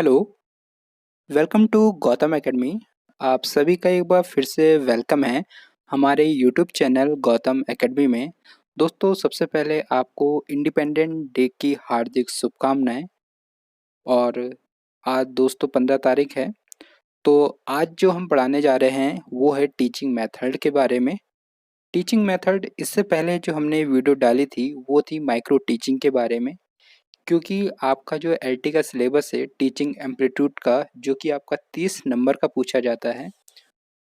Hello, welcome to Gautam Academy. आप सभी का एक बार फिर से वेलकम है हमारे यूट्यूब चैनल गौतम एकेडमी में। दोस्तों, सबसे पहले आपको इंडिपेंडेंट डे की हार्दिक शुभकामनाएं। और आज दोस्तों 15 तारीख है, तो आज जो हम पढ़ाने जा रहे हैं वो है टीचिंग मेथड के बारे में। टीचिंग मेथड, इससे पहले जो हमने वीडियो डाली थी वो थी माइक्रो टीचिंग के बारे में। क्योंकि आपका जो एलटी का सिलेबस है टीचिंग एम्पलीट्यूड का, जो कि आपका 30 नंबर का पूछा जाता है,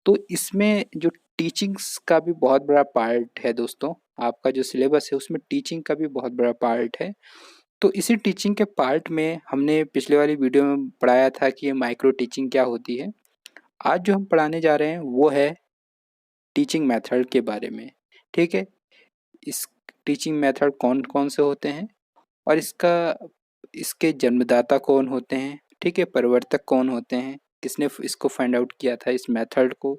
तो इसमें जो टीचिंग्स का भी बहुत बड़ा पार्ट है दोस्तों। आपका जो सिलेबस है उसमें टीचिंग का भी बहुत बड़ा पार्ट है। तो इसी टीचिंग के पार्ट में हमने पिछले वाली वीडियो में पढ़ाया था कि ये माइक्रो टीचिंग क्या होती है। आज जो हम पढ़ाने जा रहे हैं वो है टीचिंग मेथड के बारे में। ठीक है, इस टीचिंग मेथड कौन कौन से होते हैं और इसके जन्मदाता कौन होते हैं, ठीक है, परिवर्तक कौन होते हैं, किसने इसको फाइंड आउट किया था इस मेथड को,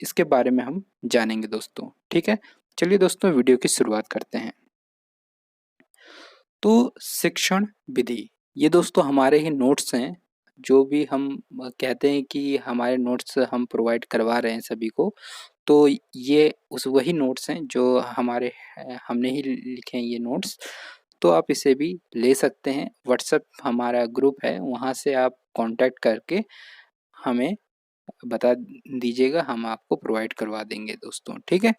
इसके बारे में हम जानेंगे दोस्तों। ठीक है, चलिए दोस्तों वीडियो की शुरुआत करते हैं। तो शिक्षण विधि, ये दोस्तों हमारे ही नोट्स हैं। जो भी हम कहते हैं कि हमारे नोट्स हम प्रोवाइड करवा रहे हैं सभी को, तो ये उस वही नोट्स हैं जो हमारे हमने ही लिखे हैं ये नोट्स। तो आप इसे भी ले सकते हैं। व्हाट्सएप हमारा ग्रुप है, वहाँ से आप कांटेक्ट करके हमें बता दीजिएगा, हम आपको प्रोवाइड करवा देंगे दोस्तों। ठीक है,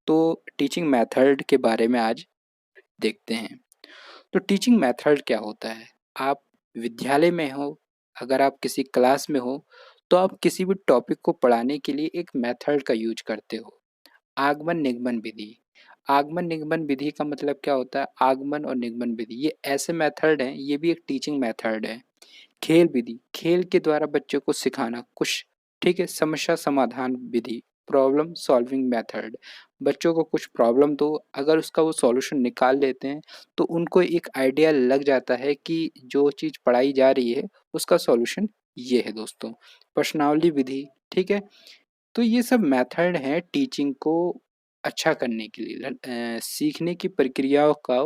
तो टीचिंग मेथड के बारे में आज देखते हैं। तो टीचिंग मेथड क्या होता है? आप विद्यालय में हो, अगर आप किसी क्लास में हो, तो आप किसी भी टॉपिक को पढ़ाने के लिए एक मेथड का यूज करते हो। आगमन निगमन विधि। आगमन निगमन विधि का मतलब क्या होता है? आगमन और निगमन विधि ये ऐसे मेथड हैं, ये भी एक टीचिंग मेथड है। खेल विधि, खेल के द्वारा बच्चों को सिखाना कुछ। ठीक है, समस्या समाधान विधि, प्रॉब्लम सॉल्विंग मेथड। बच्चों को कुछ प्रॉब्लम दो, अगर उसका वो सॉल्यूशन निकाल लेते हैं तो उनको एक आइडिया लग जाता है कि जो चीज़ पढ़ाई जा रही है उसका सॉल्यूशन ये है दोस्तों। प्रश्नावली विधि, ठीक है। तो ये सब मेथड हैं टीचिंग को अच्छा करने के लिए, सीखने की प्रक्रियाओं का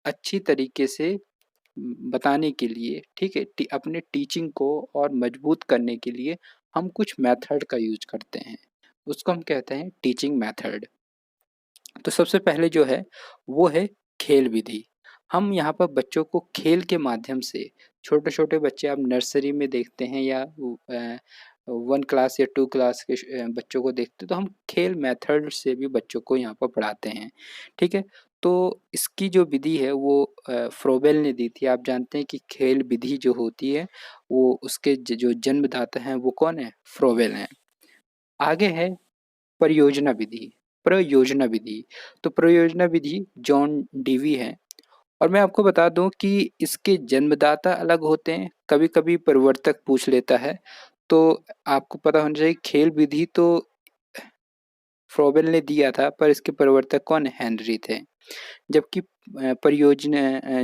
अच्छी तरीके से बताने के लिए। ठीक है, अपने टीचिंग को और मजबूत करने के लिए हम कुछ मेथड का यूज करते हैं, उसको हम कहते हैं टीचिंग मेथड। तो सबसे पहले जो है वो है खेल विधि। हम यहाँ पर बच्चों को खेल के माध्यम से, छोटे छोटे बच्चे आप नर्सरी में देखते हैं या 1 क्लास या 2 क्लास के बच्चों को देखते हैं, तो हम खेल मेथड से भी बच्चों को यहाँ पर पढ़ाते हैं। ठीक है, तो इसकी जो विधि है वो फ्रोबेल ने दी थी। आप जानते हैं कि खेल विधि जो होती है वो उसके जो जन्मदाता हैं वो कौन है? फ्रोबेल हैं। आगे है परियोजना विधि। प्रयोजना विधि, तो प्रयोजना विधि जॉन डीवी है। और मैं आपको बता दूं कि इसके जन्मदाता अलग होते हैं, कभी कभी परिवर्तक पूछ लेता है। तो आपको पता होना चाहिए खेल विधि तो फ्रोबेल ने दिया था, पर इसके परिवर्तक कौन है? हेनरी थे। जबकि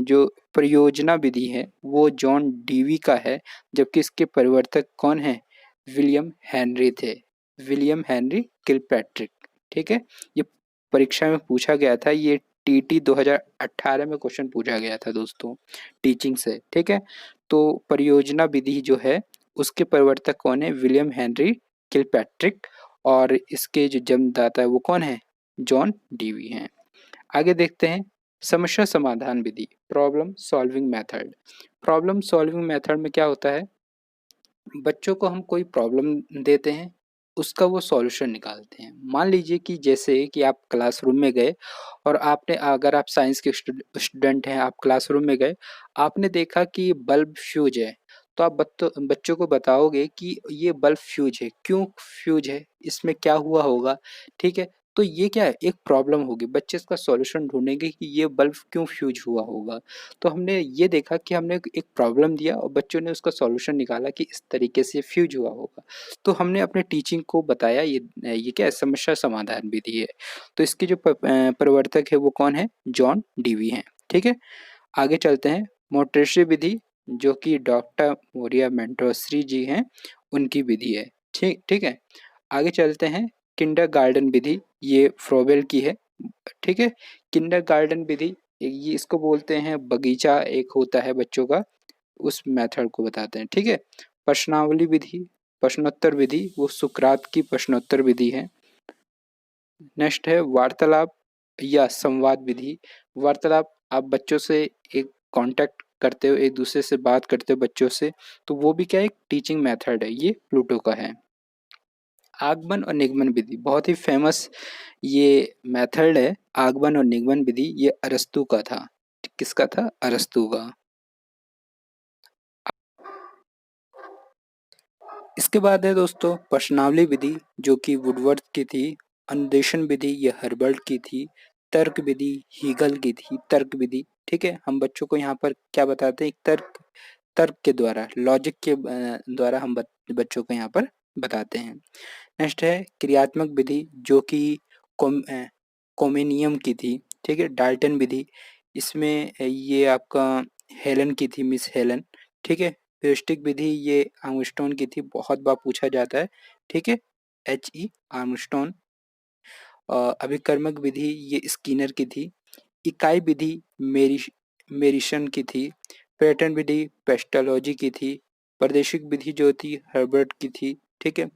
जो परियोजना विधि है वो जॉन डीवी का है, जबकि इसके परिवर्तक कौन है? विलियम हेनरी थे, विलियम हेनरी किलपैट्रिक। ठीक है, ये परीक्षा में पूछा गया था, ये टीटी 2018 में क्वेश्चन पूछा गया था दोस्तों, टीचिंग से। ठीक है, तो परियोजना विधि जो है उसके परिवर्तक कौन है? William Henry Kilpatrick. और इसके जो जन्मदाता है वो कौन है? जॉन डीवी हैं। आगे देखते हैं समस्या समाधान विधि, problem solving method. Problem solving method में क्या होता है? बच्चों को हम कोई प्रॉब्लम देते हैं, उसका वो सॉल्यूशन निकालते हैं। मान लीजिए कि जैसे कि आप क्लासरूम में गए और आपने, अगर आप साइंस के स्टूडेंट हैं, आप क्लासरूम में गए, आपने देखा कि बल्ब फ्यूज है, तो आप बच्चों को बताओगे कि ये बल्ब फ्यूज है, क्यों फ्यूज है, इसमें क्या हुआ होगा। ठीक है, तो ये क्या है? एक प्रॉब्लम होगी, बच्चे इसका सॉल्यूशन ढूंढेंगे कि ये बल्ब क्यों फ्यूज हुआ होगा। तो हमने ये देखा कि हमने एक प्रॉब्लम दिया और बच्चों ने उसका सॉल्यूशन निकाला कि इस तरीके से फ्यूज हुआ होगा। तो हमने अपने टीचिंग को बताया ये क्या है? समस्या समाधान विधि है। तो इसके जो प्रवर्तक है वो कौन है? जॉन डीवी हैं। ठीक है, आगे चलते हैं मोंटेसरी विधि, जो कि डॉक्टर मोरिया मेंटोश्री जी हैं, उनकी विधि है। ठीक ठीक है, आगे चलते हैं किंडरगार्टन विधि, ये फ्रोबेल की है। ठीक है, किंडरगार्टन विधि, ये इसको बोलते हैं बगीचा एक होता है बच्चों का, उस मेथड को बताते हैं, ठीक है। प्रश्नावली विधि, प्रश्नोत्तर विधि, वो सुकरात की प्रश्नोत्तर विधि है। नेक्स्ट है वार्तालाप या संवाद विधि। वार्तालाप, आप बच्चों से एक कांटेक्ट करते हो, एक दूसरे से बात करते हो बच्चों से, तो वो भी क्या है, एक टीचिंग मेथड है, ये प्लूटो का है। आगमन और निगमन विधि, बहुत ही फेमस ये मेथड है। आगमन और निगमन विधि, ये अरस्तू का था। किसका था? अरस्तू का। इसके बाद है दोस्तों प्रश्नावली विधि, जो कि वुडवर्थ की थी। अनुदेशन विधि, ये हर्बर्ट की थी। तर्क विधि हीगल की थी। तर्क विधि, ठीक है, हम बच्चों को यहाँ पर क्या बताते हैं, तर्क, तर्क के द्वारा, लॉजिक के द्वारा हम बच्चों को यहाँ पर बताते हैं। नेक्स्ट है क्रियात्मक विधि, जो कि कोमेनियम की थी, ठीक है। डाल्टन विधि, इसमें ये आपका हेलन की थी, मिस हेलन, ठीक है। ह्यूरिस्टिक विधि, ये आर्मस्ट्रॉन्ग की थी, बहुत बार पूछा जाता है, ठीक है, H.E. आर्मस्ट्रॉन्ग। अभिकर्मक विधि, ये स्किनर की थी। इकाई विधि मेरिशन की थी। पैटर्न विधि पेस्टोलॉजी की थी। प्रादेशिक विधि जो थी हर्बर्ट की थी, ठीक है।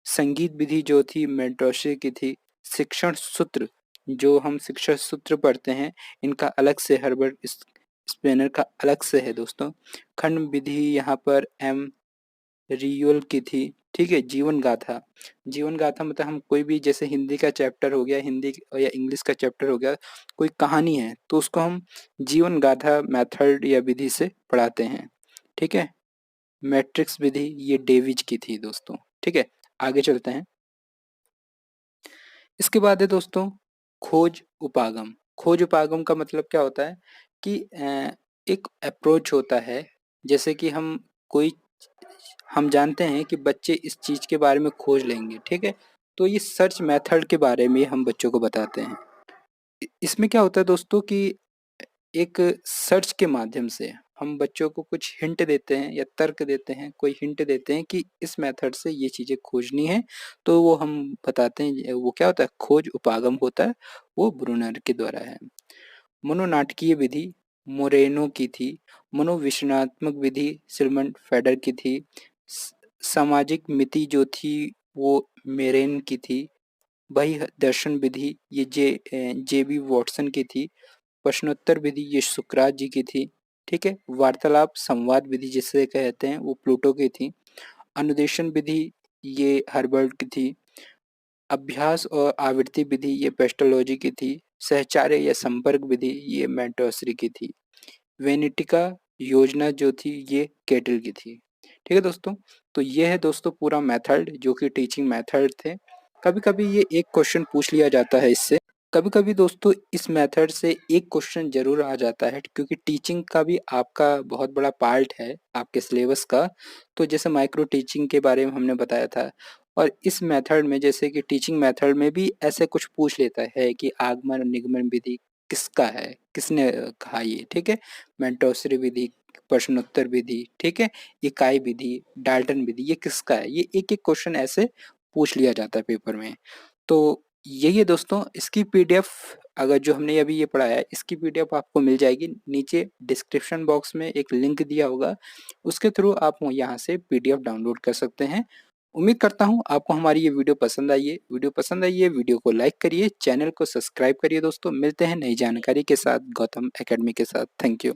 संगीत विधि जो थी मेंटोसे की थी। शिक्षण सूत्र, जो हम शिक्षण सूत्र पढ़ते हैं, इनका अलग से हर्बर्ट स्पेनर का अलग से है दोस्तों। खंड विधि यहाँ पर एम रियोल की थी, ठीक है। जीवन गाथा, जीवन गाथा मतलब हम कोई भी, जैसे हिंदी का चैप्टर हो गया, हिंदी या इंग्लिश का चैप्टर हो गया, कोई कहानी है तो उसको हम जीवन गाथा मेथड या विधि से पढ़ाते हैं, ठीक है। मैट्रिक्स विधि, ये डेविज की थी दोस्तों, ठीक है। आगे चलते हैं। इसके बाद है दोस्तों खोज उपागम। खोज उपागम का मतलब क्या होता है कि एक अप्रोच होता है, जैसे कि हम जानते हैं कि बच्चे इस चीज़ के बारे में खोज लेंगे, ठीक है। तो ये सर्च मेथड के बारे में हम बच्चों को बताते हैं। इसमें क्या होता है दोस्तों कि एक सर्च के माध्यम से हम बच्चों को कुछ हिंट देते हैं या तर्क देते हैं, कोई हिंट देते हैं कि इस मेथड से ये चीज़ें खोजनी है, तो वो हम बताते हैं, वो क्या होता है, खोज उपागम होता है, वो ब्रूनर के द्वारा है। मनोनाटकीय विधि मोरेनो की थी। मनोविश्लेषणात्मक विधि सिलमन फेडर की थी। सामाजिक मिति जो थी वो मेरेन की थी। वही दर्शन विधि, ये जे बी वॉटसन की थी। प्रश्नोत्तर विधि, ये सुकरात जी की थी, ठीक है। वार्तालाप संवाद विधि जिसे कहते हैं, वो प्लूटो की थी। अनुदेशन विधि, ये हर्बर्ट की थी। अभ्यास और आवृत्ति विधि, ये पेस्टोलॉजी की थी। सहचार्य या संपर्क विधि, ये मेंटोसरी की थी। वेनेटिका योजना जो थी, ये केटल की थी, ठीक है दोस्तों। तो ये है दोस्तों पूरा मेथड, जो कि टीचिंग मेथड थे। कभी कभी ये एक क्वेश्चन पूछ लिया जाता है इससे। कभी कभी दोस्तों इस मेथड से एक क्वेश्चन जरूर आ जाता है, क्योंकि टीचिंग का भी आपका बहुत बड़ा पार्ट है आपके सिलेबस का। तो जैसे माइक्रो टीचिंग के बारे में हमने बताया था, और इस मेथड में जैसे कि टीचिंग मेथड में भी ऐसे कुछ पूछ लेता है कि आगमन और निगमन विधि किसका है, किसने कहा ये, ठीक है। मेंटोसरी विधि, प्रश्नोत्तर विधि, ठीक है, इकाई विधि, डाल्टन विधि, ये किसका है, ये एक एक क्वेश्चन ऐसे पूछ लिया जाता है पेपर में। तो यही है दोस्तों, इसकी पीडीएफ, अगर जो हमने अभी ये पढ़ा है, इसकी पीडीएफ आपको मिल जाएगी। नीचे डिस्क्रिप्शन बॉक्स में एक लिंक दिया होगा, उसके थ्रू आप यहाँ से पीडीएफ डाउनलोड कर सकते हैं। उम्मीद करता हूँ आपको हमारी ये वीडियो पसंद आई है। वीडियो को लाइक करिए, चैनल को सब्सक्राइब करिए दोस्तों। मिलते हैं नई जानकारी के साथ गौतम एकेडमी के साथ। Thank you.